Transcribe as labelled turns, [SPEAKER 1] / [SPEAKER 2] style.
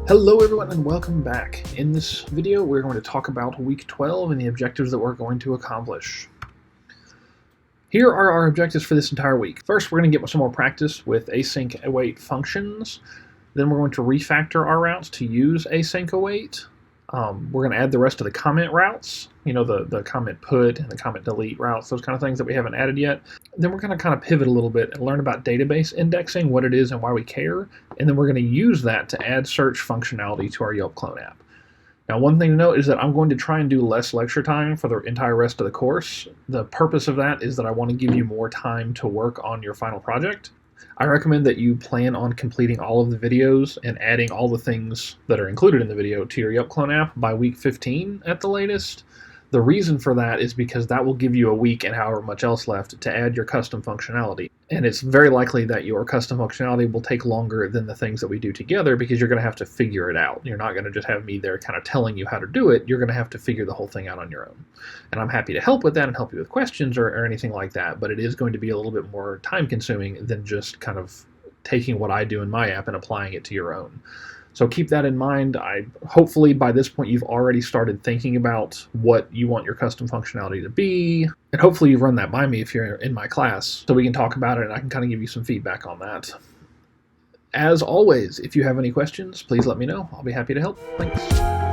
[SPEAKER 1] Hello everyone and welcome back. In this video we're going to talk about week 12 and the objectives that we're going to accomplish. Here are our objectives for this entire week. First, we're going to get some more practice with async await functions. Then we're going to refactor our routes to use async await. We're going to add the rest of the comment routes, the comment put and the comment delete routes, those kind of things that we haven't added yet. Then we're going to kind of pivot a little bit and learn about database indexing, what it is and why we care. And then we're going to use that to add search functionality to our Yelp clone app. Now, one thing to note is that I'm going to try and do less lecture time for the entire rest of the course. The purpose of that is that I want to give you more time to work on your final project. I recommend that you plan on completing all of the videos and adding all the things that are included in the video to your Yelp clone app by week 15 at the latest. The reason for that is because that will give you a week and however much else left to add your custom functionality. And it's very likely that your custom functionality will take longer than the things that we do together because you're going to have to figure it out. You're not going to just have me there kind of telling you how to do it. You're going to have to figure the whole thing out on your own. And I'm happy to help with that and help you with questions or anything like that, but it is going to be a little bit more time consuming than just kind of taking what I do in my app and applying it to your own. So keep that in mind. Hopefully by this point you've already started thinking about what you want your custom functionality to be, and hopefully you've run that by me if you're in my class, so we can talk about it and I can kind of give you some feedback on that. As always, if you have any questions, please let me know. I'll be happy to help. Thanks.